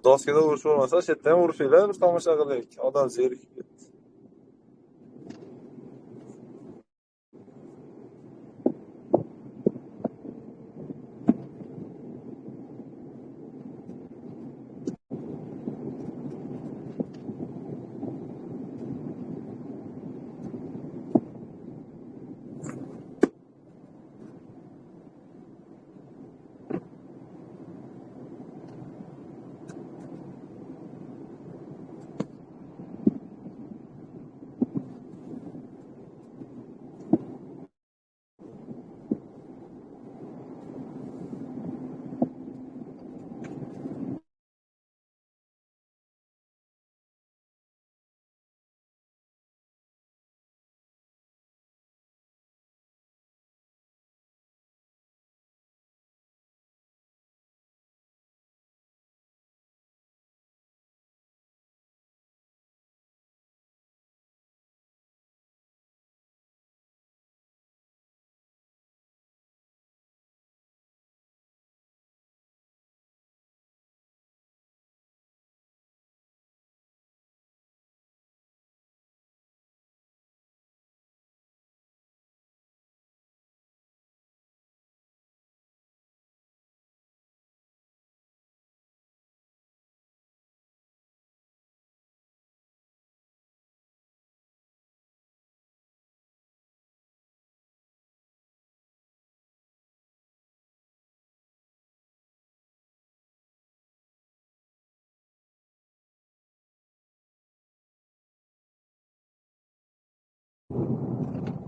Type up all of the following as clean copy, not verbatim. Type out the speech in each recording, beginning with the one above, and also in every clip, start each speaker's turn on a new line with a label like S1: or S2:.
S1: doskada urush bo'lmasa, chetdan urishinglar, bir tomosha qilaylik. Odam zerikib ketdi.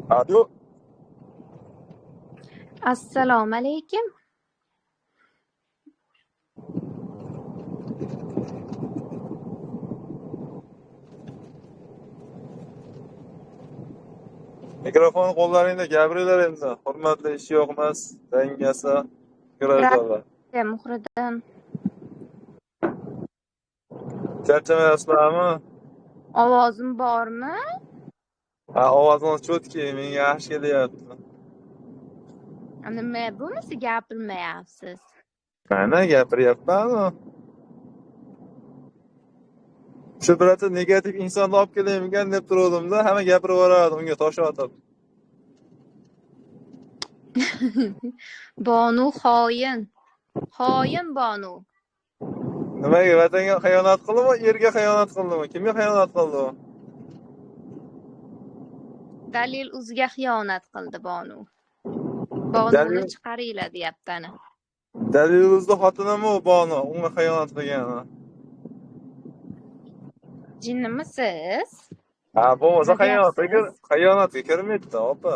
S1: Alo.
S2: Assalomu alaykum.
S1: Mikrofon qo'llaringda gapiringlar endi. Hurmatli ish yo'qmas, dangasa, fikrajlar.
S2: Muhriddin.
S1: Charchamayapsizlarmi?
S2: Ovozim bormi?
S1: Ha, ovozingiz cho'tki, menga yaxshi kelyapti.
S2: Nima bunisi gapirmayapsiz?
S1: Mana gapiryapman. Shu birata negativ insonni olib kelayotgan deb turuvdim-da, hamma gapirib yuboradi, unga tosh otib.
S2: Bonu xoin. Xoin Bonu.
S1: Nimaga vatanga xiyonat qildimi, erga xiyonat qildimi? Kimga xiyonat qildi u?
S2: Dalil o'ziga xiyonat qildi Bonu. Bonuni chiqaringlar deyapti ana.
S1: Dalilingizda xotinimi u Bonu, unga xiyonat qilgani?
S2: Jinnimisiz?
S1: Ha, bo'lmasa xiyonatga kirmaydi, opa.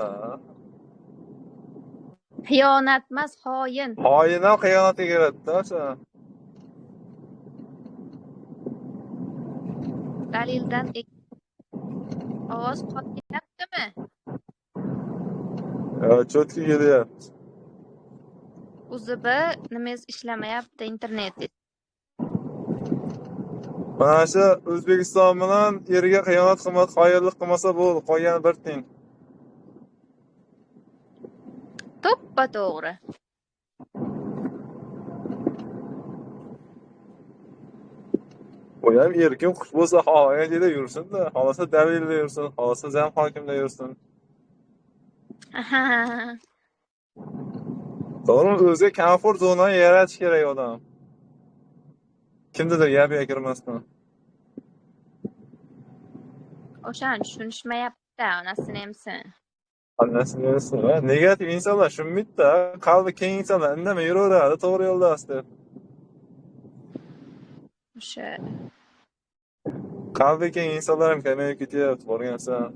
S2: Xiyonat emas, xoin.
S1: Xoin ham xiyonatga kiradi-da, o'sha.
S2: Dalildan ovoz qolyaptimi?
S1: Cho'tki kelyapti.
S2: O'zi nimangiz ishlamayapti internet.
S1: Mana shu O'zbekiston bilan erga xiyonat qilmasa, qoyillik qilmasa bo'ldi, qolgani bir tiyin.
S2: To'ppa to'g'ri.
S1: Bu ham erkin qush bo'lsa, xohlaganida yursin-da, xohlasa Davilda yursin, xohlasa Jam hokimda yursin. To'g'rimi? O'ziga komfort zonani yaratish kerak odam. Kimnidir gapiga kirmasdan.
S2: O'shani tushunishmayapti, onasini emsin.
S1: Annasini emsin. Negativ insonlar shunmaydi-da, qalbi keng insonlar indamay yuraveradi, to'g'ri yo'ldasiz deb.
S2: O'sha
S1: qalbi keng insonlar ham kamayib ketyapti, borgansan.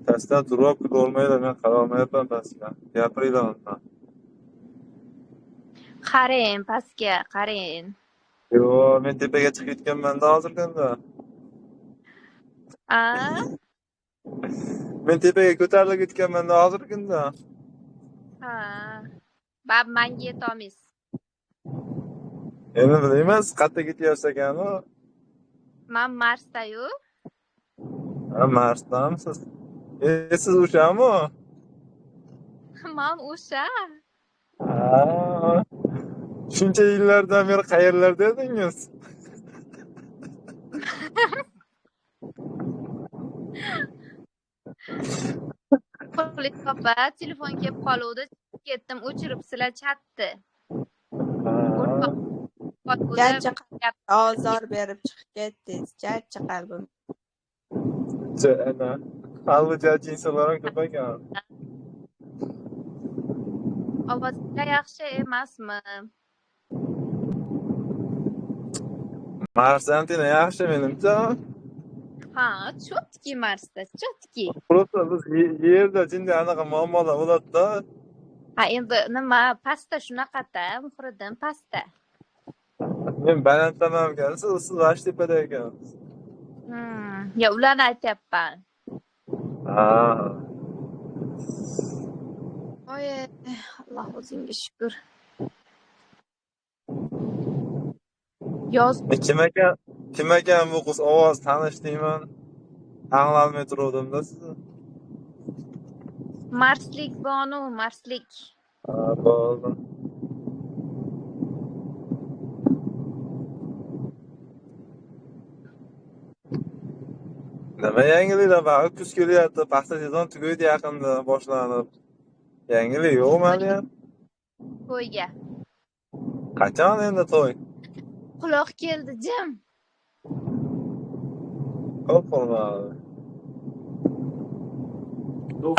S1: Pastdan turib ko'rmaylar, men qarolmayapman pastga. Gapiringlar undan.
S2: qarang, pastga qarang.
S1: Yo, men tepaga chiqib ketganman-da hozirganda. Men tepaga ko'tarilib ketganman-da hozirganda.
S2: Ha. Bab manga yetolmaysiz.
S1: Endi bilmayman, siz qayerda ketyapsiz ekan u.
S2: Men Marsda-yu.
S1: Marsdamisiz? Siz o'shami?
S2: Men o'sha.
S1: Shuncha yillardan beri qayerlarda edingiz?
S2: Qo'lit opa telefon kelib qoluvdi. Ketdim, o'chiribsizlar chatni.
S3: Garchi ozor berib chiqib ketdingiz, garchi qalbim.
S1: Ana qalbi insonlar ham ko'p ekan.
S2: Ovozinglar yaxshi emasmi?
S1: Mars antena yaxshi menimcha.
S2: Ha, chotki Marsda, chotki.
S1: Просто biz yerda jinda anaqa muammolar bo'ladi-da.
S2: Ha, endi nima, pastda shunaqa-da, muhriddin pastda.
S1: Men balanddaman ekan, siz g'ash tepada ekansiz.
S2: Ya ularni aytyapman. Oy, Alloh o'zingga shukr. Yoz
S1: Kim ekan bu qiz? Ovoz tanishdingman. Anglamay turuvdim-da sizni.
S2: Marslik Bonu, Marslik.
S1: Bo'ldi. Nima yangiliklar bor? Kuz kelyapti, paxta sezon tugaydi yaqinda boshlanib. Yangilik yo'qmi hali ham?
S2: To'yga.
S1: Qachon endi to'y?
S2: Quloq keldi, jim.
S1: Ko'p qolmadi.
S2: Quloq.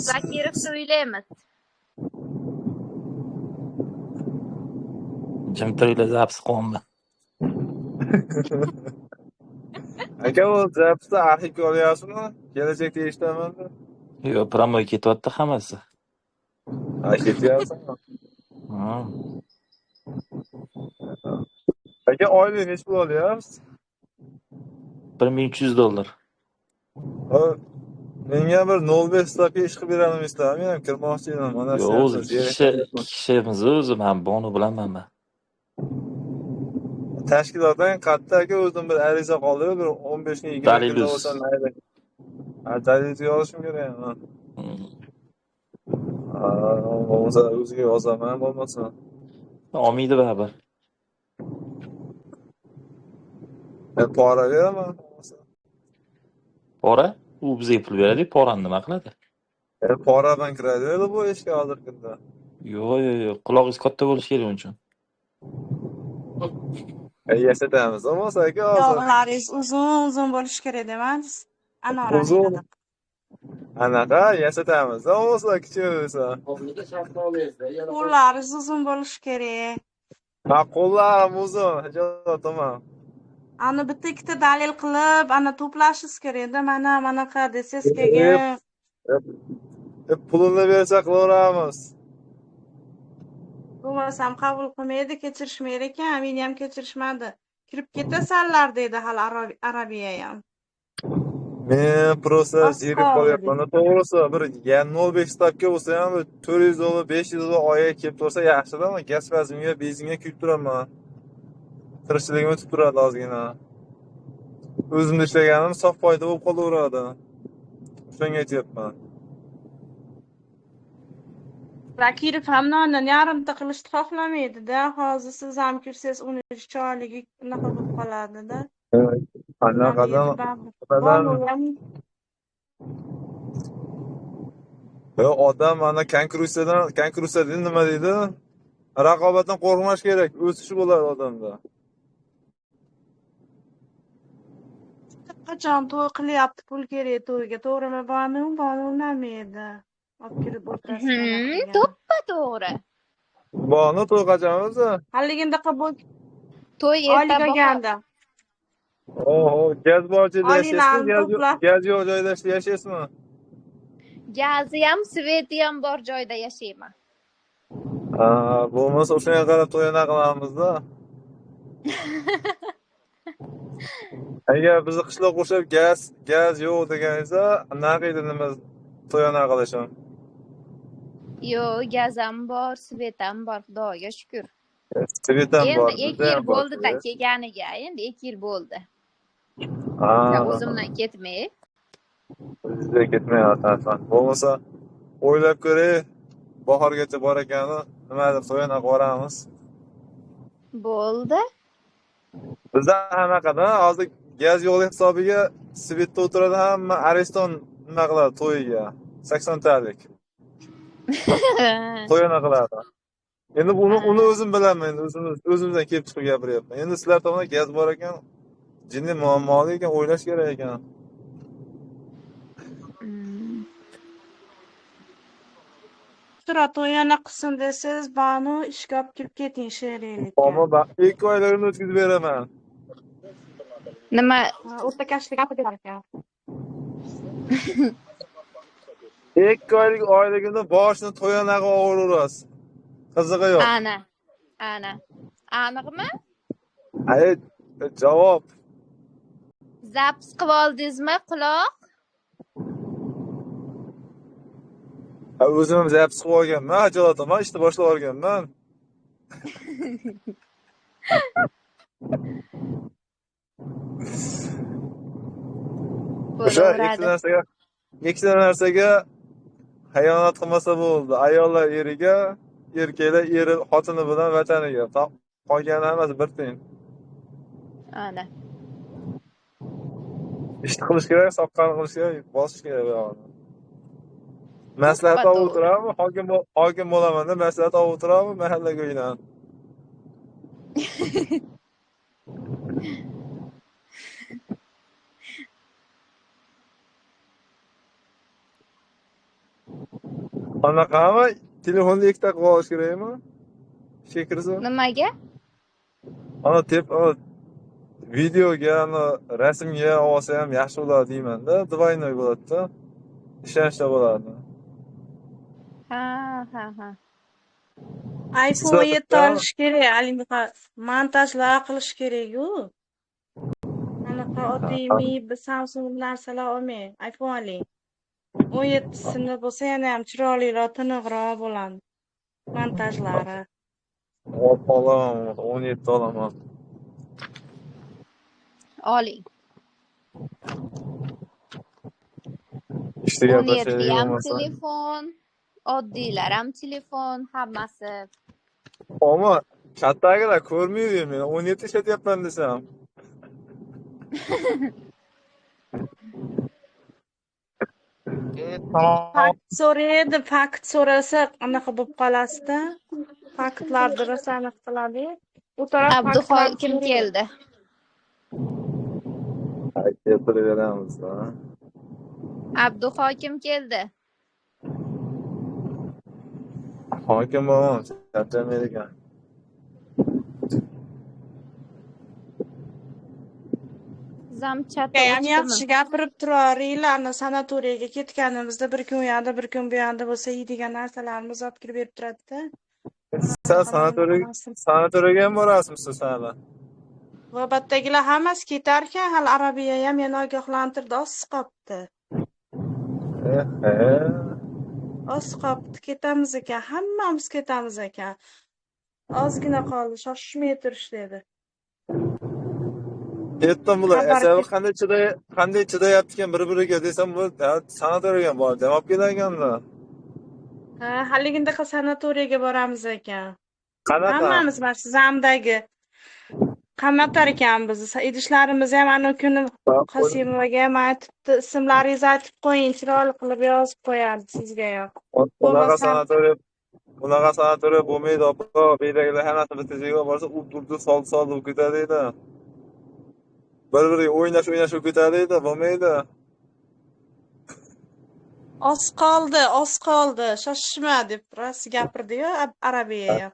S2: Zakirov to'ylaymiz.
S4: Jim to'yla zapsi qo'nma.
S1: Aka, u zapsda arxivga olyapsizmi? Kelajakda eshitaman-da.
S4: Yo'q, promoy ketyapti hammasi.
S1: Ketyapsizmi? Aka, oylik necha pul olyapsiz?
S4: $1300.
S1: Menga bir 05 stavka ish qilib beramiz-da, men ham kirmoqchi edim. Mana
S4: Yo'q, o'zi kishimiz o'zi, men Bonu bilaman men.
S1: Tashkilotdan qayerda aka, o'zim bir ariza qoldi, bir 15 kun 20 kunda bo'lsa mayli. Dalilni yozishim kerak. O'ziga yozaman bo'lmasa.
S4: Olmaydi baribir.
S1: Men pora beraman.
S4: Pora? U bizga pul beradi, porani nima qiladi?
S1: Poradan kiradi bu ishga hozirgi kunda.
S4: Yo'q, qulog'ingiz katta bo'lishi kerak uchun.
S1: Yasatamiz, bo'lmasa aka hozir.
S3: Yog'laringiz uzun bo'lishi kerak demadingiz.
S1: Uzun. Anaqa yasatamiz, bo'lmasa kichikroqsa.
S3: Qo'llaringiz uzun bo'lishi kerak.
S1: Qo'llarim uzun, hijolat tamam.
S3: Ani bitta ikkita dalil qilib, ana to'plashingiz kerak-da, mana desangiz keyin.
S1: Pulini bersa qilaveramiz.
S3: Bo'lmasam qabul qilmaydi, kechirishmaydi ekan, meni ham kechirishmadi. Kirib ketasanlar deydi hali Arabiya ham.
S1: Men prosta zerikib qolyapman. To'g'risi, bir 05 stavka bo'lsa ham $400, $500 oyiga kelib tursa yaxshi-da, gaz spazmga, benzinga kuyib turaman. Tirikchiligim o'tib turadi ozgina. O'zimda ishlaganim sof foyda bo'lib qolaveradi. Shunga aytyapman.
S3: Zakirov ham nondan yarimta qilishni xohlamaydi-da. Hozir siz ham kirsangiz uni chiroyligi unaqa bo'lib qoladi-da.
S1: Anaqadan odam mana konkursiyadan nima deydi? Raqobatdan qo'rqmash kerak, o'sish bo'ladi odamda.
S3: Qachon to'y qilyapti, pul kerak to'yga, to'g'rimi? Bonu unamaydi. Olib kirib o'tirasiz.
S2: To'ppa to'g'ri.
S1: Bonu to'y qachon o'zi?
S3: Haliginda qabul
S2: To'y erta
S3: olganda.
S1: Gaz borchida yashaysizmi? Gaz yo'q joyda yashaysizmi?
S2: Gazi ham, sveti ham bor joyda yashayman.
S1: Bo'lmasa o'shanga qarab to'yana qilamizda. Agar bizni qishloq qo'shib gaz yo'q deganingizda, naqiydi nima to'yana qilishim.
S2: Yo'q, gaz ham bor, svet ham bor, Xudoga shukr.
S1: Svetam bor,
S2: Endi 2
S1: bizda
S2: yil
S1: ham bor.
S2: bo'ldi-da kelganiga, endi 2 yil bo'ldi. O'zimdan ketmay.
S1: Bizda ketmayapti. Bo'lmasa o'ylab ko'ray, bahorgacha bor ekani, nimadir to'yana qilib yuboramiz.
S2: Bo'ldi.
S1: Bizda anaqada hozir gaz yo'q hisobiga svetda o'tiradi, hamma areston nima qiladi to'yiga. 80 talik. To'yana qiladi. Endi uni o'zim bilaman, endi o'zimizdan kelib chiqib gapiryapman. Endi sizlar tomon gaz bor ekan, jinni muammoli ekan, o'ylash kerak ekan.
S3: Surat o'yana qilsin desiz, Banu ishga olib kirib keting she'riylikka.
S1: Ammo 2 oylarini o'tkazib beraman.
S2: Nima?
S3: O'rtakashlik gapirib ekan.
S1: 2 oylik oyligini boshini to'yana qilib olaverasiz. Qizig'i yo'q.
S2: Ana. Aniqmi?
S1: Ay, javob.
S2: Zaps qilib oldingizmi, quloq?
S1: O'zim ham zaps qilib olganman, ajalotaman, ishni boshlab olganman. O'sha ikkita narsaga xiyonat qilmasa bo'ldi. Ayollar eriga, erkaklar eri xotini bilan vataniga. Qolgani hammasi bir tiyin.
S2: Ana.
S1: Ishni qilish kerak, soqqani qilish kerak, bosish kerak buni. Maslahat olib o'tiramiz, hokim bo'laman-da, maslahat olib o'tiramiz mahalla go'yidan. Anaqami? Telefonni ikkita qilib olish kerakmi? Ishga kirsa?
S2: Nimaga?
S1: Ana videoga, rasmga olsa ham yaxshi bo'ladi deyman-da, двойной bo'ladi-da. Ishonchli bo'ladi.
S2: Ha.
S3: iPhone 7 olish kerak, Alimqa montajlar qilish kerak-ku. Anaqa oddiy Samsung narsalar olmang, iPhone oling. 17sini bo'lsa yana ham chiroyliroq, tiniqroq bo'ladi. Montajlari.
S1: Olaman, 17 olaman.
S2: Oling.
S1: Ishda gaplashaylik
S2: ham
S1: bo'lmasa.
S2: telefon, oddiylar ham telefon, hammasi.
S1: Ammo kattagilar ko'rmaydi meni. 17 ishlatyapman desam.
S3: Fakt so'rasa anaqa bo'lib qolasizda. Faktlarni rosa aniq qiladi. Bu taraf
S2: Abduxoy kim keldi?
S1: Aytib
S2: Abduhokim keldi.
S1: Hokim bo'lmam, charchamaydi ekan.
S2: Zamchatda
S3: ham yaxshi gapirib turaveringlar. Sanatoriyaga ketganimizda bir kun u yoqda, bir kun bu yoqda bo'lsa yeydigan narsalarimiz olib kirib berib turadi-da.
S1: Sen sanatoriyaga ham borasizmi sizlar?
S3: Navbatdagilar hammasi ketarkan, hali Arabiya ham meni ogohlantirdi, oz qolibdi. Oz qolibdi, ketamiz ekan, hammamiz ketamiz ekan. Ozgina qoldi, shoshmay turish dedi.
S1: Yetdim bular, asabi qanday chidayapti ekan bir-biriga desam, bu sanatoriyaga bor, javob kelganlar.
S3: Ha, haligindaqa sanatoriyaga boramiz ekan.
S1: Qanaqa?
S3: Hammamiz mana shu zamdagi qamatar ekan bizni. Idishlarimiz ham ana kuni Qosimovaga ham aytibdi, ismlaringizni aytib qo'ying, chiroyli qilib yozib qo'yadi sizga ham.
S1: Bunaqa sanatoriya bo'lmaydi, opa. Beydagilar hammasi bittiga borsa, urdi soldi ketadi edi. Bir-biriga o'ynash ketadi, bo'lmaydi.
S3: Oz qoldi, shoshma deb rost gapirdi-yu Arabiya ham.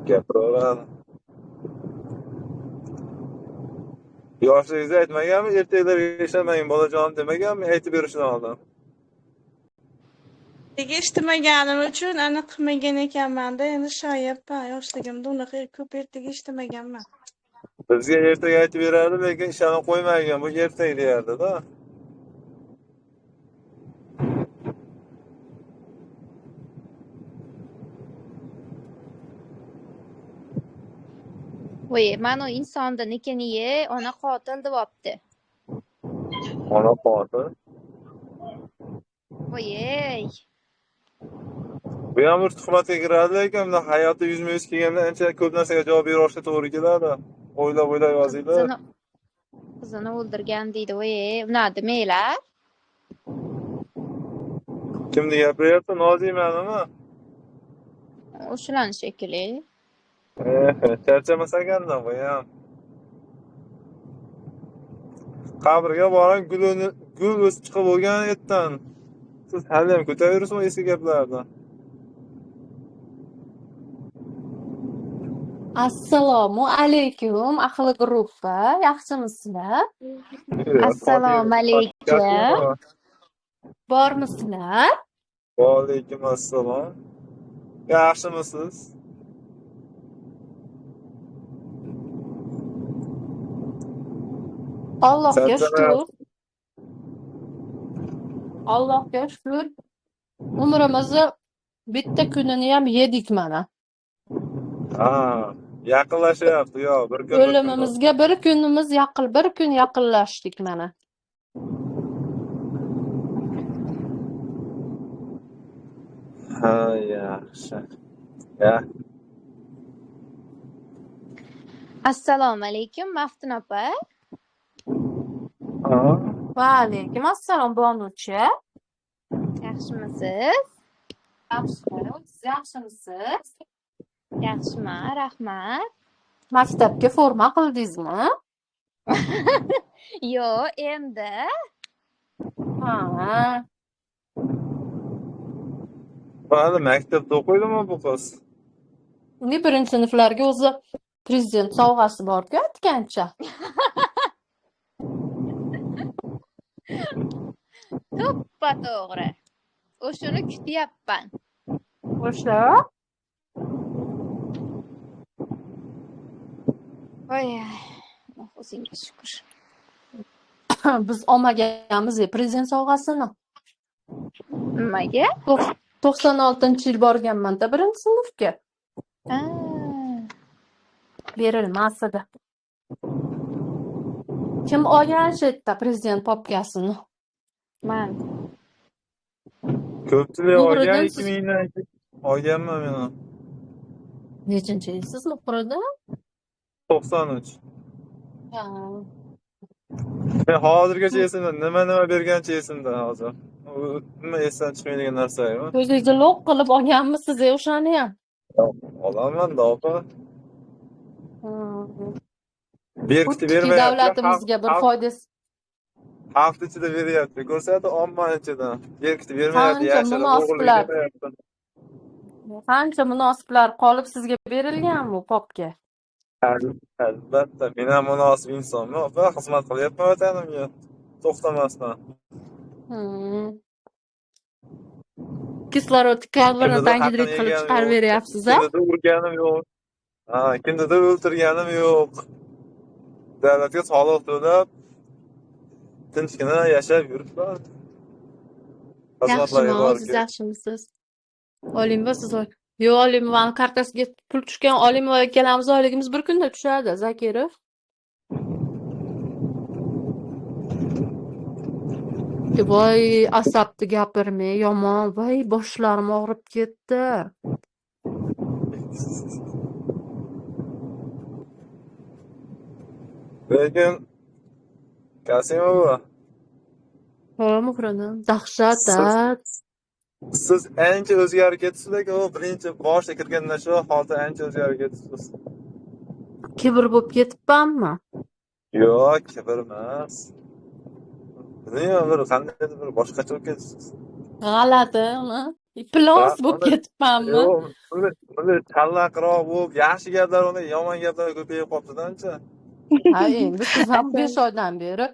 S1: Gapiraveradi. Yoshligingizda aytmaganmi, ertaklarga ishlamang bolajon demaganmi, aytib berishni oldin.
S3: eshitmaganim uchun ana qilmagan ekanman-da. Endi shoyapman. Yoshligimda unaqa ko'p ertaga eshitmaganman.
S1: Bizga ertaga aytib berardi, lekin ishonib qo'ymagan. Bu ertaga deyardi-da.
S2: Voy, mana o insonni nekini ye, ona qotil deyapti.
S1: Ona qotil.
S2: Voy,
S1: Bu ham bir tuhmatga kiradi, lekin bunday hayotda yuzma-yuz kelganda ancha ko'p narsaga javob berishga to'g'ri keladi. O'ylab yozinglar.
S2: qizini o'ldirgan deydi. Voy, buna demanglar.
S1: Kimni gapiryapti? Nozimanimi?
S2: O'shalarni shekilli.
S1: Charchamasagan-da bu ham. Qabrga borib gul o'sib chiqib bo'lgan yerdan. Siz hali ham ko'taraverasizmi eski gaplarni?
S5: Assalomu alaykum ahli guruhi, yaxshimisizlar?
S2: Assalomu alaykum.
S5: Bormisizlar?
S1: Va alaykum assalom. Yaxshimisiz?
S5: Allohga shukr. Allohga shukr. Umrimizni bitta kunini ham yedik mana.
S1: Ha, yaqinlashyapti, yo, bir kun.
S5: O'limimizga bir kun yaqinlashdik mana.
S1: Ha, yaxshi. Ya.
S2: Assalomu alaykum, Maftun opa.
S1: Ha.
S5: Va alaykum assalom Bonuchi.
S2: Yaxshimisiz?
S5: Yaxshi, siz yaxshimisiz?
S2: Yaxshiman, rahmat.
S5: Maktabga forma qildingizmi?
S2: Yo, endi.
S5: Ha.
S1: Mana maktabda o'qiydimi bu qiz?
S5: Uni birinchi sinflarga o'zi prezident sovg'asi bor-ku aytgancha.
S2: To'ppa-to'g'ri. O'shuni kutyapman.
S5: O'sha
S2: Voy, o'zingga shukr.
S5: biz olmaganmiz prezident sovg'asini.
S2: Nimaga?
S5: 96-yil borganman-da birinchi sinfga.
S2: Ha.
S5: Berilmas edi. Kim olgan shu yerda prezident papkasini?
S2: Men.
S1: Ko'pchilik
S5: Muhriddin,
S1: olgan
S5: siz-
S1: 2000dan olganman men.
S5: Nechinchi yilsiz Muhriddin?
S1: 93.
S5: Ha.
S1: Men hozirgacha esimda nima bergancha esimda hozir. Nima esdan chiqmaydigan narsa-yu.
S5: Ko'zingizni loq qilib olganmisiz o'shani ham?
S1: Olaman-da opa. Berkitib
S5: Xuddi
S1: bermayapti.
S5: davlatimizga bir foydasi.
S1: Hafta ichida beryapti. Ko'rsatdi omma ichida. Berkitib bermayapti,
S5: Qancha
S1: yashirib
S5: munosiblar.
S1: o'g'irlayapti.
S5: Qancha munosiblar qolib sizga berilgan bu popga?
S1: Albatta, men ham munosib insonman. Opa, xizmat qilyapman vatanimga. To'xtamasdan.
S5: Kislorod kabelini tangidrid qilib chiqarib beryapsiz-a?
S1: Kimnidir urganim yo'q. Ha, kimnidir o'ltirganim yo'q. Davlatga soliq to'lab, tinchgina yashab yuribman.
S5: Yaxshimi, siz yaxshimisiz? Olimova siz yo'q, Olimovani kartasiga pul tushgan, Olimova ikkalamiz oyligimiz bir kunda tushadi, Zakirov. Voy, asabni gapirmay, yomon, voy, boshlarim og'rib ketdi.
S1: Lekin Kasimova,
S5: Muhriddin, dahshat.
S1: siz ancha o'zgarib ketdingiz, lekin u birinchi boshga kirgandan shu hozir ancha o'zgarib ketdingiz.
S5: Kibr bo'lib ketibmanmi?
S1: Yo'q, kibr emas. Bilmayman, qandaydir bir boshqacha bo'lib ketdingiz.
S5: G'alati, Plos bo'lib ketibmanmi?
S1: Yo'q, bunday challaqroq bo'lib, yaxshi gaplar, uni yomon gaplar ko'payib qolibdi-da ancha.
S5: Ha, endi siz ham 5 oydan beri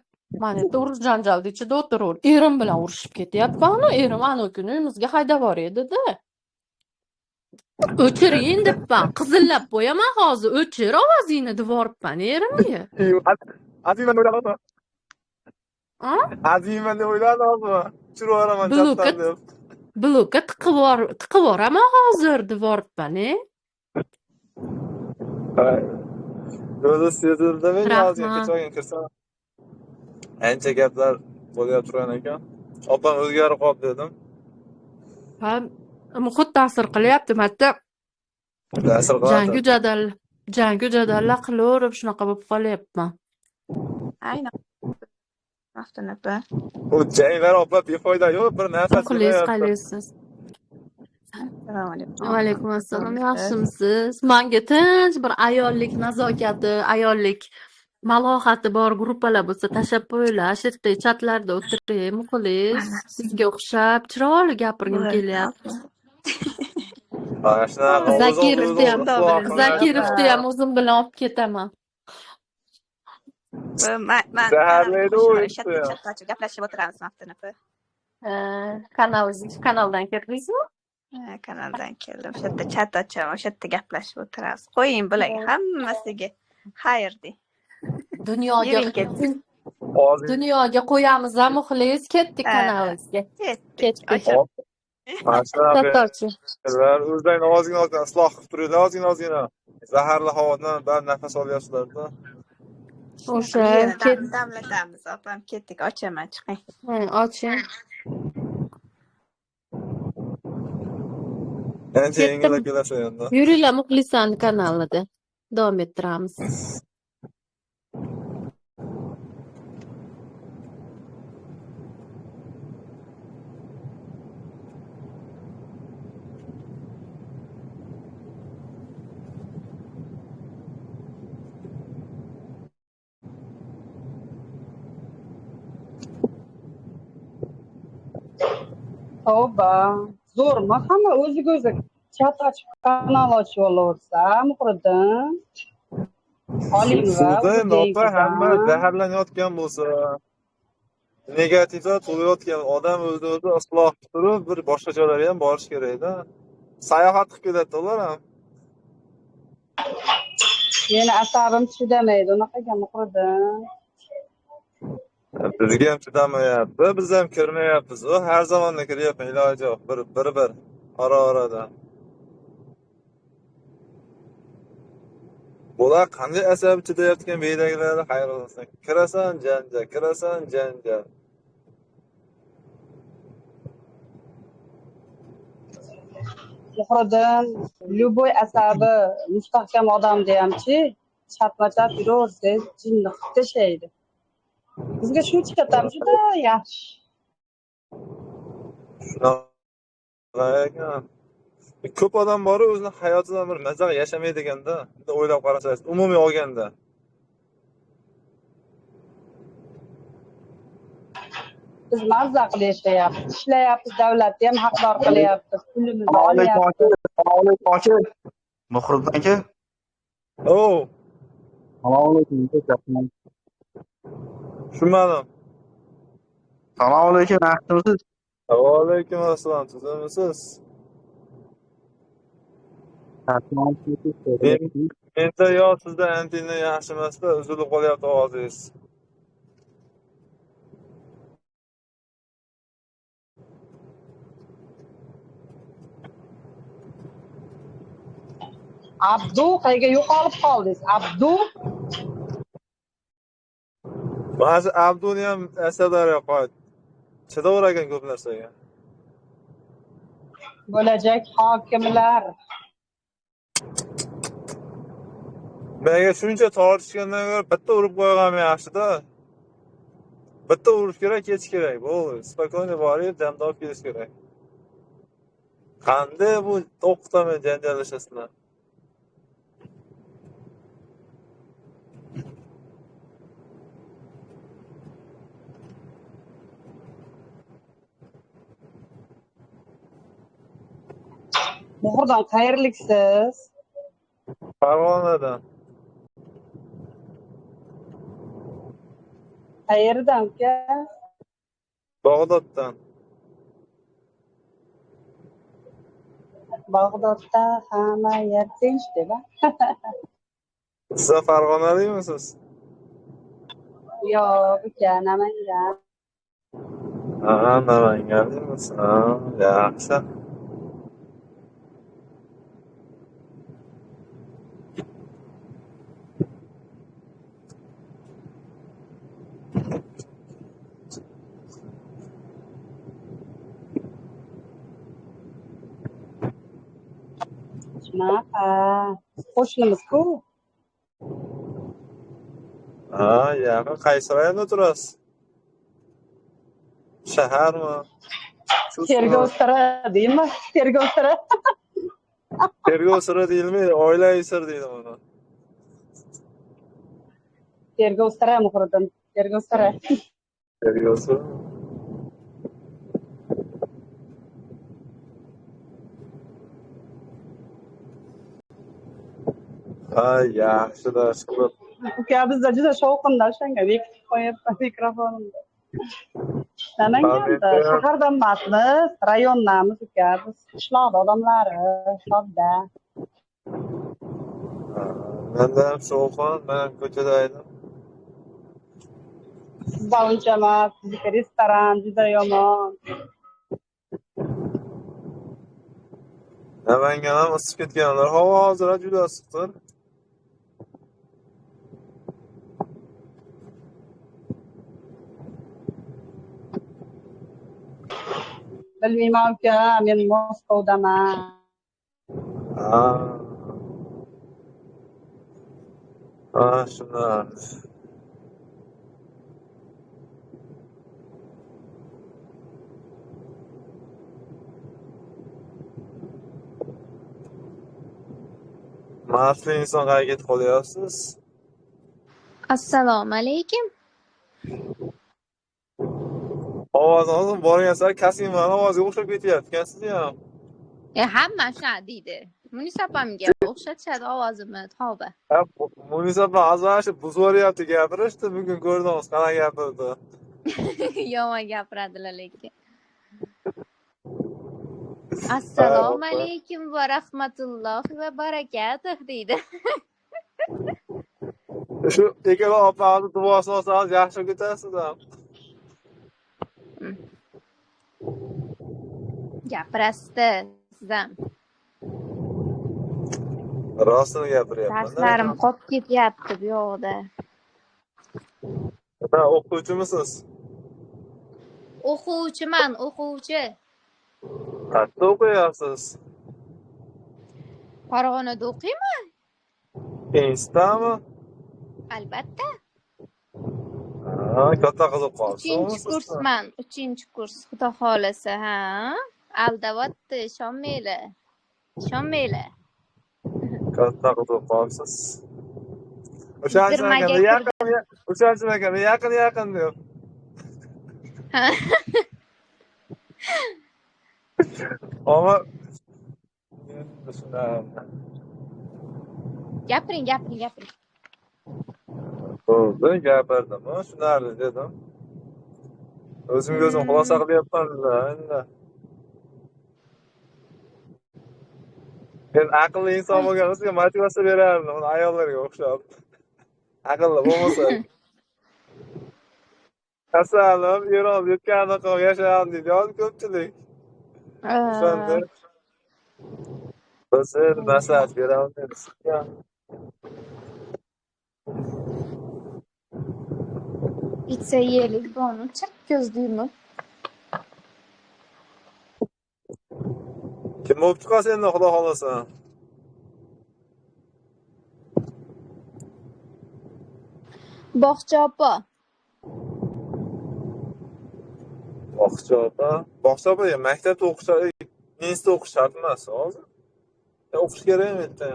S5: Mana yerda urush janjalni ichida o'tiraver. Erim bilan urushib ketyapman. Erim ana kuni uyimizga haydab boradi-da. O'chiring debman. Qizillab qo'yaman hozir. O'chir ovozingni deb voribman erimga.
S1: Aziman o'yladimi?
S5: A?
S1: Aziman deb o'yladimi? Turaveraman
S5: Blokka
S1: chatdan deb.
S5: blokka tiqib boraman hozir deb voribman.
S1: O'zi sezildi men yozgan
S5: Rahmat.
S1: kechagin kirsam. Ancha gaplar bo'lyapti turgan ekan. Opam o'zgarib qoldi dedim.
S5: Ha, muhit ta'sir qilyapti. Marta
S1: Ta'sir qiladi.
S5: jangu jadallar qilaverib shunaqa bo'lib qolyapman.
S2: Aynan. Maftin opa.
S1: U janglar opa befoyda yo'q, bir nafas
S5: Muxlis
S1: qilyapti.
S5: qalaysiz?
S2: Assalomu alaykum.
S5: Va alaykum assalom. Yaxshimisiz? Menga tinch bir ayollik nazokati, ayollik malohati bor gruppalar bo'lsa tashlab qo'yinglar. Shu yerda chatlarda o'tiring. Muxlis, sizga o'xshab chiroyli gapirgim kelyapti.
S1: Mana shunaqa
S5: Zakirovni ham,
S1: o'zim
S5: Zakirovni ham o'zim bilan olib ketaman.
S2: Man
S1: Zaharlaydi u
S2: chatda gaplashib o'tiramiz Maftin opa.
S5: Kanaldan kirdingizmi?
S2: Kanaldan keldim. O'sha yerda chat ochaman, o'sha yerda gaplashib o'tiramiz. Qo'ying bularga hammasiga xayr deng. Yuring ketdik.
S5: Dunyoga qo'yamiz a muxlis, ketdik kanalimizga. Ketdik.
S1: Mana shunaqa
S5: Tatorchi.
S1: o'zlaring ozgina isloh qilib turinglar, ozgina. Zaharli havodan bari nafas olyapsizlar-da.
S5: O'sha
S2: damlatamiz opam, ketdik, ochaman, chiqing.
S5: oching.
S1: Ancha yengillab kelasiz endi.
S5: Yuringlar muxlisani kanalida. Davom ettiramiz.
S6: Tavba, zo'rmi? Hamma o'ziga o'zi chat ochib kanal ochib olaversa, Muhriddin.
S1: Suvda opa hamma zaharlanayotgan bo'lsa, negativlar to'layotgan odam o'zini o'zi isloh turib, bir boshqa joylarga ham borish kerak-da. Sayohat qilib keladi ular ham.
S6: Meni asabim chidamaydi unaqaga Muhriddin.
S1: Bizga ham chidamayapti, biz ham kirmayapmiz. U har zamonda kiryapmiz, iloji yo'q. Bir ora-orada. Bular qanday asab chidayotgan beydagilar xayr olsin. Kirasan janjal.
S6: Muhriddin, любой asabi mustahkam odamda hamchi chatma-chat yuraversa jinni qilib tashlaydi. Bizga shu chiqatadi juda yaxshi.
S1: Shunaqa ekan. Ko'p odam bor o'zini hayotidan bir mazza yashamaydiganda, bitta o'ylab qarasangiz, umumiy olganda.
S6: Biz mazza qilib yashayapmiz, ishlayapmiz, davlatni ham haqdor qilyapmiz, pulimizni olyapmiz.
S7: Assalomu alaykum. Muhriddin aka.
S1: Oh,
S7: Assalomu alaykum.
S1: tushunmadim.
S7: Assalomu alaykum, yaxshimisiz?
S1: Va alaykum assalom, tuzimisiz? Menda yo sizda antenna yaxshi emasda, uzilib qolyapti ovozingiz.
S6: Abdu qayerga yo'qolib qoldingiz? Abdu
S1: Mana Abduni ham asablariga qo'ydi. Chidavergan ko'p narsaga.
S6: bo'lajak hokimlar.
S1: Menga shuncha tortishgandan ko'ra bitta urib qo'yganim yaxshi-da. Bitta urish kerak, ketish kerak. Bo'ldi. Spokойно borib, jamda olib kelish kerak. Qanday bu to'xtamay janjallashasizlar?
S6: Muhriddin qayerliksiz?
S1: Farg'onadan.
S6: Qayerdan uka?
S1: Bag'doddan.
S6: Bag'dodda hamma yer tinch deb-a?
S1: Siz Farg'onalikmisiz?
S6: Yo'q uka, Namangan.
S1: Ha, Namanganlikmisiz? Ha, yaxshi.
S6: Shunaqa. Qo'shnimiz-ku.
S1: Ha, yaqin. Qaysi rayonda turasiz? Shaharmi? Chustmi?
S6: Tergov siri deymi? Tergov siri.
S1: Tergov siri deyilmaydi, oilaviy sir deydi buni.
S6: Tergov siri Muhriddin. Tergov siri.
S1: Tergov siri. Ha, yaxshi-da, shukur.
S6: Uka bizda juda shovqinda o'shanga bekitib qo'yib mikrofonimni. Namanganda shahardan emasmiz, rayonnamiz uka. Biz qishloq odamlari, sodda.
S1: Menda ham shovqin, men ham ko'chada edim.
S6: Sizda uncha emas, bizniki restoran juda yomon.
S1: Namangan ham isib ketganlar. Havo hozir juda issiqdir.
S6: Bilmayman uka, men Moskovdaman.
S1: Ha. Ha, shundan. Mardli inson qayerga ketib qolyapsiz?
S8: Assalomu alaykum.
S1: Ovozingiz borgan sari Kasimovaning ovoziga o'xshab ketyapti siz ham.
S8: Hamma shunaqa deydi. Munisa opamga o'xshatishadi ovozimni, tavba.
S1: Ha, Munisa opa azalashib buzoryapti gapirishdi. Bugun ko'rdingiz qanaqa gapirdi.
S8: Yomon gapiradilar lekin. Assalomu alaykum va rahmatullohi va barakatuh deydi.
S1: Shu ikkala opamizni duosini olsangiz yaxshi ketasiz ham.
S8: Gapirasizda siz ham.
S1: Rostini gapiryapman.
S8: Darslarim qolib ketyapti bu yoqda.
S1: Ha, o'qituvchimisiz?
S8: O'quvchiman, o'quvchi.
S1: Qayerda o'qiyapsiz?
S8: Farg'onada o'qiyman.
S1: Institutdami?
S8: Albatta.
S1: Ha, katta qiziq qolibsiz.
S8: 3-kursman, 3-kurs, xudo xolasa, ha. Aldavotdi, ishonmanglar. Ishonmanglar.
S1: Katta qiziq qolibsiz. O'shanchinaga yaqin deb. Ama
S8: Gapiring.
S1: bo'ldi, gapirdim. Shunarli dedim. O'zim xulosa qilyapman-da endi. Men aqlli inson bo'lgan sizga motivatsiya berardim, uni ayollarga o'xshab. Aqlli bo'lmasa. Kasalim, eron yutganiga yashayapman deydi ko'pchilik. O'shanda biz maslahat beramiz.
S8: Bitsa yeylik buni, chakko'z deymi?
S1: Kim bo'lib chiqasiz endi xudo xolasa?
S8: Bog'cha opa.
S1: Bog'cha opa maktabda o'qish, institutda o'qish shart emas hozir. O'qish kerakmi endi?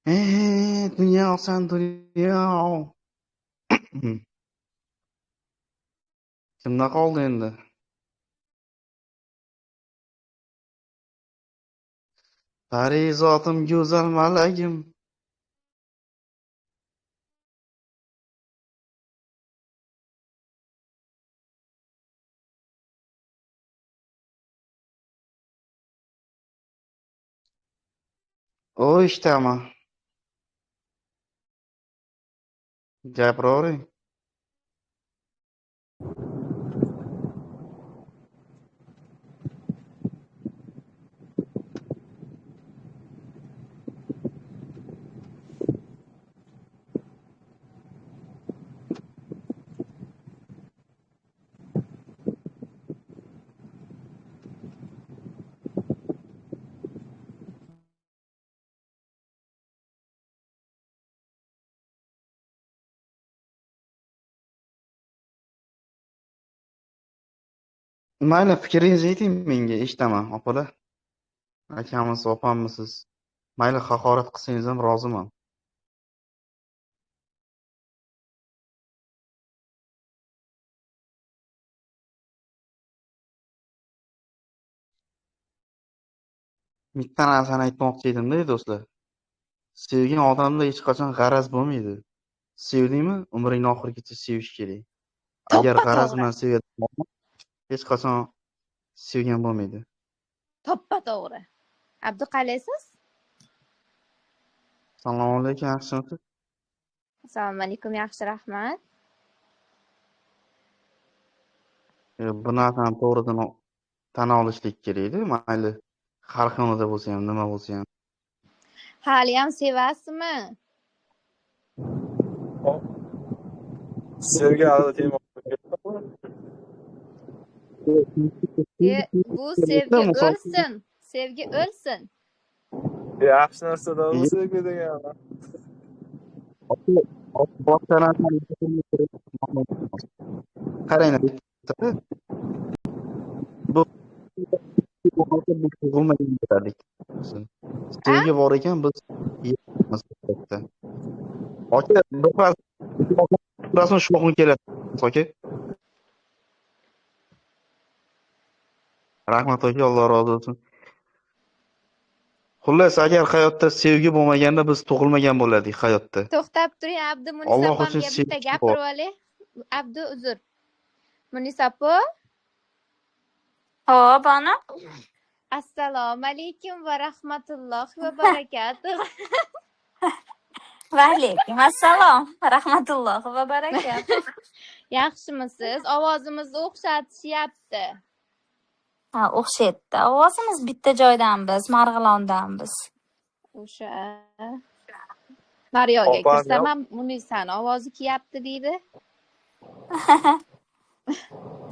S7: Dunyo san dunyo. Kimda qoldi endi? Parizotim, go'zal malagim. O eshitaman. Gapiravering. Mayli, fikringizni ayting menga, eshitaman, opalar. Akamisiz, opamisiz. Mayli, haqorat qilsangiz ham roziman. Bitta narsani aytmoqchi edim-da, do'stlar. Sevgan odamda hech qachon g'araz bo'lmaydi. Sevdingmi, umringni oxirigacha sevish kerak. Agar g'araz
S8: To'ppa-to'g'ri.
S7: bilan sevadigan odam hech qachon sevgan bo'lmaydi.
S8: To'ppa-to'g'ri. Abdu qalaysiz?
S7: Assalomu alaykum, yaxshimisiz?
S8: Assalomu alaykum, yaxshi rahmat.
S7: Bu narsani to'g'ridan tan olishlik kerak-da, mayli har xonada bo'lsa ham, nima bo'lsa ham.
S8: Haliyam sevasizmi?
S1: Sevgi aldating.
S8: Bu sevgi o'lsin. Sevgi o'lsin.
S1: Yaxshi narsada bu sevgi degan.
S7: Boshqa narsani qaranglar. Bu tug'ilmagan bo'lardik. Sevgi bor ekan, biz yetamiz. Aka, bir rasm shuloqni keladi. Aka. Rahmat aka, Alloh rozi bo'lsin. Xullas, agar hayotda sevgi bo'lmaganda biz tug'ilmagan bo'lardik hayotda.
S8: To'xtab turing, Abdu
S7: Alloh
S8: Munisapamga
S7: uchun
S8: bitta
S7: sevgi
S8: gapirib olay. Abdu uzr. Munisapo,
S2: Hop, ana.
S8: assalomu alaykum va rahmatullohi va barakatuh.
S2: Va alaykum assalom. Rahmatullohi va barakatuh.
S8: Yaxshimisiz? Ovozimizni o'xshatishyapti.
S2: Ha, o'xshatdi. Ovozimiz bitta joydanmiz, Marg'ilondanmiz.
S8: O'sha Maryoga
S1: Opam
S8: kirsam
S1: yo'q.
S8: ham Munisani ovozi kelyapti deydi.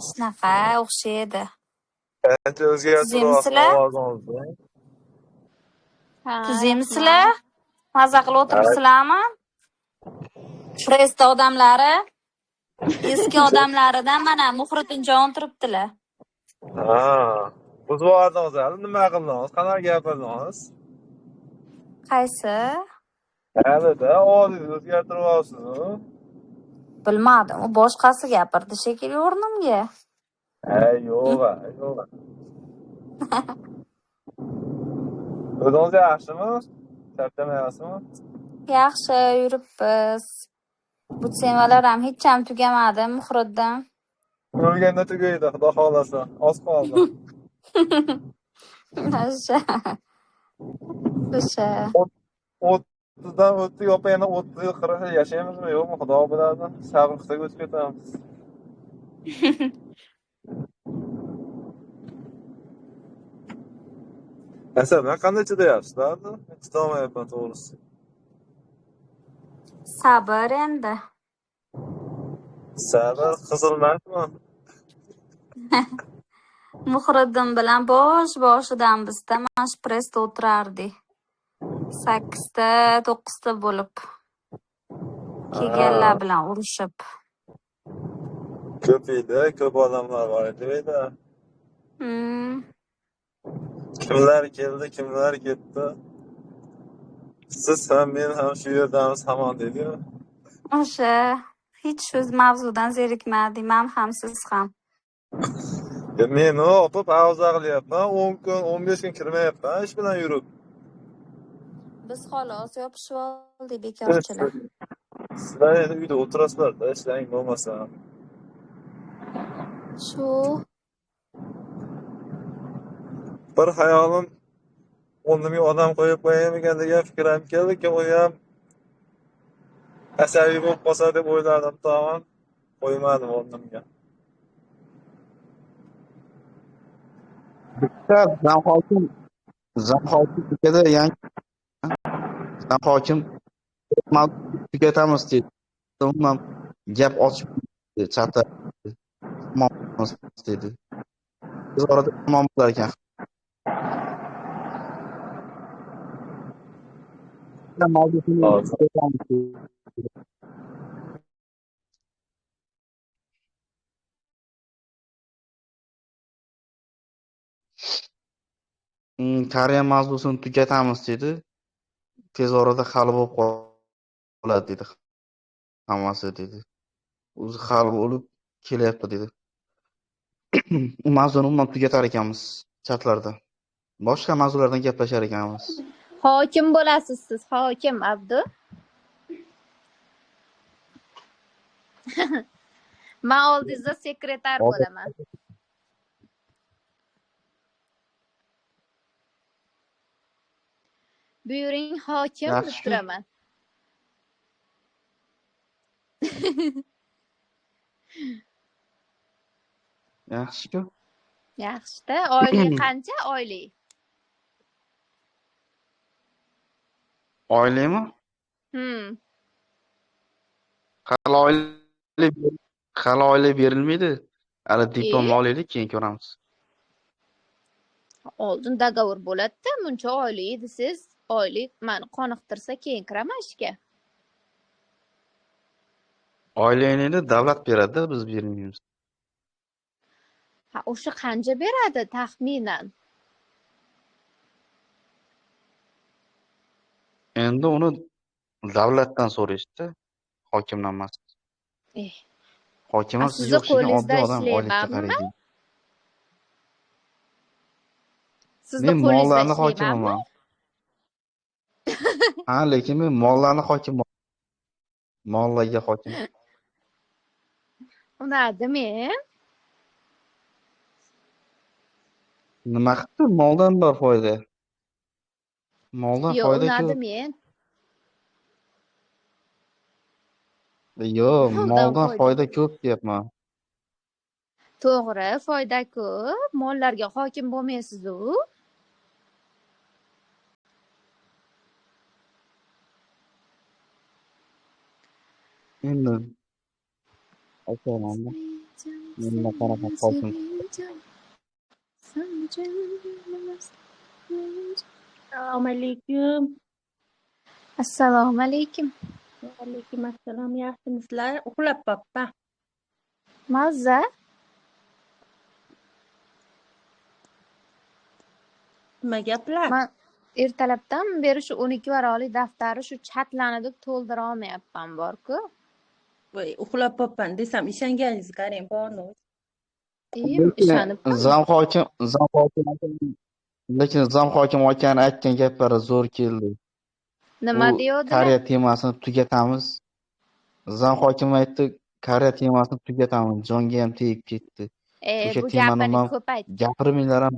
S2: Shunaqa o'xshaydi.
S1: Ancha o'zgartirib
S2: Tuzyapsizlar?
S1: ovozingizni.
S8: Ha,
S2: Tuzyapsizlar? Maza qilib o'tiribsizlarmi? Presta odamlari, eski odamlaridan mana Muhriddinjon turibdilar.
S1: Ha. Buzvordingiz hali nima qildingiz? Qanaqa gapirdingiz?
S2: Qaysi?
S1: Hali-da ovozingizni o'zgartirib olibsiz-ku.
S2: Bilmadim, u boshqasi gapirdi shekilli o'rnimga.
S1: Yo'q. O'zingiz yaxshimi? Charchamayapsizmi?
S2: Yaxshi yuribmiz. Bu semalar ham hech ham tugamadi, Muhriddin.
S1: O'lganda tugaydi, xudo xolasa. Oz qoldi.
S2: O'sha.
S1: 30dan o'tdik, opa, yana 30 yil 40 yil yashaymizmi, yo'qmi? Xudo biladi. Sabr qilsak o'tib ketamiz. Masalan, qanday chidayapsizlar? Chidolmayapman to'g'risi.
S2: Sabr endi.
S1: Sabr qizilmasmi?
S2: Muhriddin bilan boshidan bizda mana shu pressda o'tirardik. 8ta, 9ta bo'lib. Kelganlar bilan urushib.
S1: Ko'p edi, ko'p odamlar bor edi. Kimlar keldi, kimlar ketdi. Siz ham men ham shu yerdamiz hamon dedi-yu.
S2: O'sha hech shu mavzudan zerikmadik, men ham siz ham.
S1: Ya men opib avza qilyapman. 10 kun, 15 kun kirmayapman ish bilan yurib.
S2: Biz xolos yopishib oldik bekorchilar.
S1: Sizlar endi uyda o'tirasizlar-da, ishlang bo'lmasa.
S2: Shu
S1: Bir hayolim o'rnimga odam qo'yib qo'yamigan degan fikr ham keldi, lekin u ham asabiy bo'lib qolsa deb o'yladim tag'in. Qo'ymadim o'rnimga.
S7: Zamhokim ikkada yangi zamhokim tugatamiz dedi. Umuman gap ochib chata dedi. Biz orada tamom bo'lar ekan. Koreya mavzusini tugatamiz dedi. Tez orada hal bo'lib qoladi dedi. Hammasi dedi. O'zi hal bo'lib kelyapti dedi. U mavzuni umuman tugatar ekanmiz chatlarda. Boshqa mavzulardan gaplashar ekanmiz.
S8: Hokim bo'lasiz siz, hokim Abdu. Men oldingizda sekretar bo'laman. Buyuring hokim deb
S7: Yaxshi.
S8: turaman.
S7: Yaxshi-ku.
S8: Yaxshi-da, oylik qancha oylik?
S7: Oilaymi? Hali oylik berilmaydi. Hali diplom olaylik, keyin ko'ramiz.
S8: Oldin dogovor bo'ladi-da, buncha oylik desiz, oylik meni qoniqtirsa keyin kiraman ishga.
S7: Oylikni davlat beradi, biz bermaymiz.
S8: Ha, o'sha qancha beradi taxminan?
S7: Endi uni davlatdan so'rashdi, hokimdan emas. Hokimlar sizga o'xshagan oddiy odam oylikka qaraydi.
S8: Sizni
S7: Men
S8: qo'lingizda
S7: mollarni
S8: ishlaymanmi?
S7: hokimaman. Ha, lekin men mollarni hokiman. Mollarga hokim.
S8: Unadi men.
S7: Nima qildi? Moldan bor foyda. Moldan
S8: Yo'q,
S7: foyda
S8: unadi
S7: ko'p.
S8: men.
S7: Yo'q,
S8: Moldan
S7: moldan
S8: foyda.
S7: foyda ko'p deyapman.
S8: To'g'ri, foyda ko'p. Mollarga hokim bo'lmaysiz-ku.
S7: Endi aytaman-da. Men qanaqa hokim?
S3: Assalomu alaykum.
S8: Assalomu alaykum.
S3: Va alaykum assalom. Yaxshimisizlar? Uxlab qolibman.
S8: Mazza?
S3: Nima gaplar?
S8: Men ertalabdan beri shu 12 varaqli daftari shu chatlarni deb to'ldira olmayapman borku.
S3: Voy, uxlab qolibman desam ishonganingiz qarang bormi?
S8: Ishonib
S7: Lekin zam hokim akani aytgan gaplari zo'r keldi.
S8: nima
S7: U
S8: deyodilar?
S7: Koreya temasini tugatamiz. Zam hokim aytdi, Koreya temasini tugatamiz. Jonga ham tegib ketdi. O'sha
S8: Bu
S7: temani
S8: gapini
S7: men
S8: ko'p aytgan.
S7: gapirmanglar ham.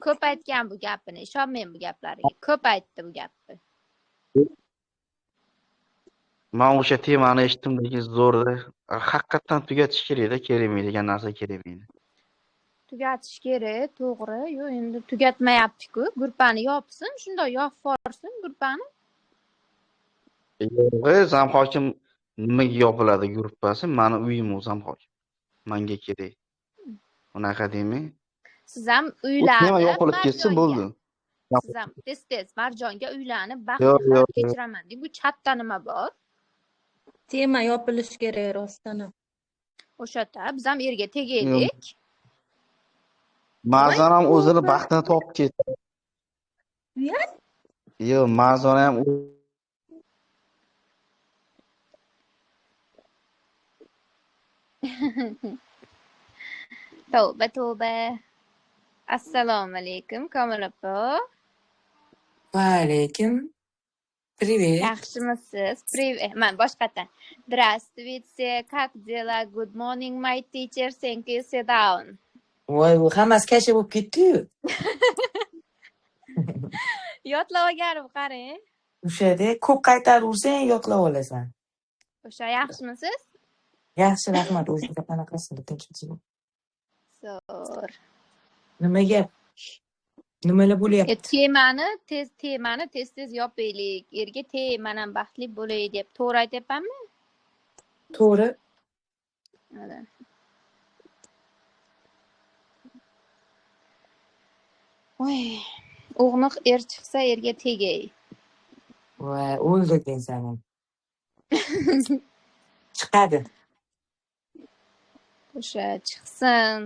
S8: Ko'p aytgan bu gapini. Ishonmang bu gaplariga. Ko'p aytdi bu gapni.
S7: Men o'sha temani eshitdim, lekin zo'r. Haqiqatan tugatish kerak-da, kerakmaydigan narsa kerakmaydi.
S8: Tugatish kerak, to'g'ri. Yo'q, endi tugatmayapti-ku. Gruppani yopsin, shunday yopib yuborsin gruppani.
S7: Yo'q, zam hokim nimaga yopiladi gruppasi? Meni uyim u zam hokim. Menga kerak. Unaqa demang.
S8: Siz ham
S7: U
S8: uylanib
S7: tema yo'qolib ketsa bo'ldi.
S8: Siz ham tez Marjonga uylanib
S7: Yo'q,
S8: baxtli hayot
S7: yo'q.
S8: kechiraman deb bu chatda nima bor?
S3: Tema yopilishi kerak rostdan.
S8: O'sha-da biz ham erga tegaylik.
S7: Ma'zan ham o'zini baxtini topib ketdi. Yo, Marzona ham
S8: Tavba tavba. Assalomu alaykum Komil opa.
S9: Валиким, привет.
S8: Yaxshimisiz? Привет. Man boshqatdan. Здравствуйте. Как дела? Good morning my teacher. Thank you. Sit down.
S9: Voy, bu hammasi kasha bo'lib ketdi-yu.
S8: Yodlab olganim qarang.
S9: O'shada ko'p qaytaraversang yodlab olasan.
S8: O'sha yaxshimisiz?
S9: Yaxshi, rahmat. O'sha qanaqasini tinchlik.
S8: Zo'r.
S9: Nima gap? Nimalar bo'lyapti?
S8: Temani tez yopaylik. Erga man ham baxtli bo'lay deb to'g'ri aytyapmanmi?
S9: To'g'ri.
S8: Mana. Voy, o'g'niq er chiqsa erga tegay.
S9: Voy, o'ldirding seni. Chiqadi.
S8: O'sha chiqsin.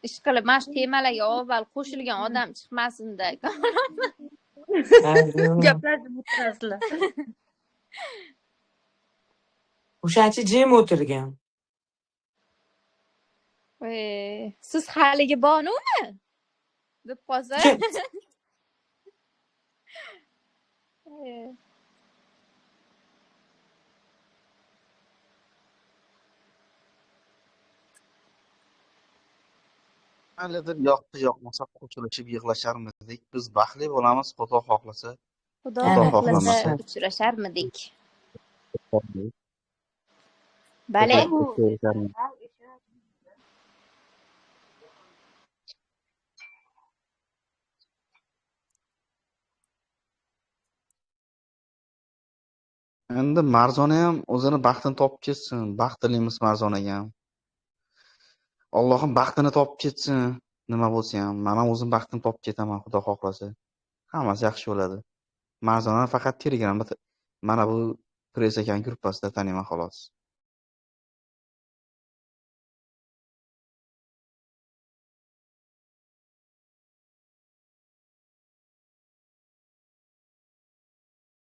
S8: Ish qilib, mana shu temalarga avval qo'shilgan odam chiqmasin-da.
S5: Gaplashib o'tirasizlar.
S9: O'shachi jim o'tirgan.
S8: Voy, siz haligi Bonumi? Deb qolsa.
S7: maylidir yoqmasa qo'shilishib yig'lasharmidik. Biz baxtli bo'lamiz, Xudo xohlasa.
S8: Xudo
S9: Ana,
S8: xohlasa
S9: xohlasa.
S8: uchrasharmidik. Bale.
S7: Endi Marzona ham o'zini baxtini topib ketsin. Baxtlimiz Marzonaga ham. Allohim baxtini topib ketsin. Nima bo'lsa ham, men ham o'zim baxtimni topib ketaman, Xudo xohlasa. Hammasi yaxshi bo'ladi. Marzona faqat Telegramda mana bu Press ekan gruppasida taniyman xolos.